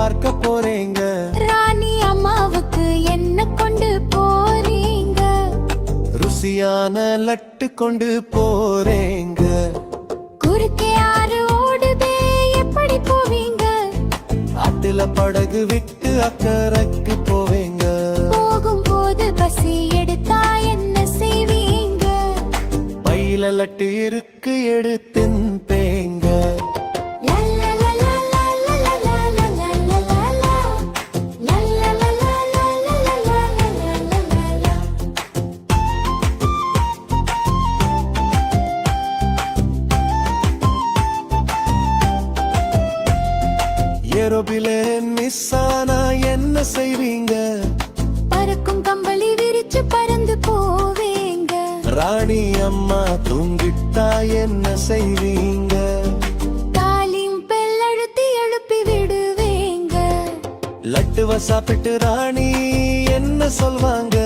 பார்க்க போறேங்க. ராணி அம்மாவுக்கு என்ன கொண்டு போறீங்க? ருசியான லட்டு கொண்டு போறேங்க. குறுக்கே ஆறு ஓடுதே, எப்படி போவீங்க? ஆட்டுல படகு விட்டு அக்கறைக்கு போவேங்க. போகும்போது பசி எடுத்தா என்ன செய்வீங்க? பையில லட்டு இருக்கு, எடுத்துன் பேங்க. ஏரோபிளேன் மிஸ் ஆனா என்ன செய்வீங்க? பறக்கும் கம்பளி விரிச்சு பறந்து போவேங்க. ராணி அம்மா தூங்கிட்டா என்ன செய்வீங்க? காலிங் பெல் அழுத்தி எழுப்பி விடுவேங்க. லட்டுவ சாப்பிட்டு ராணி என்ன சொல்வாங்க?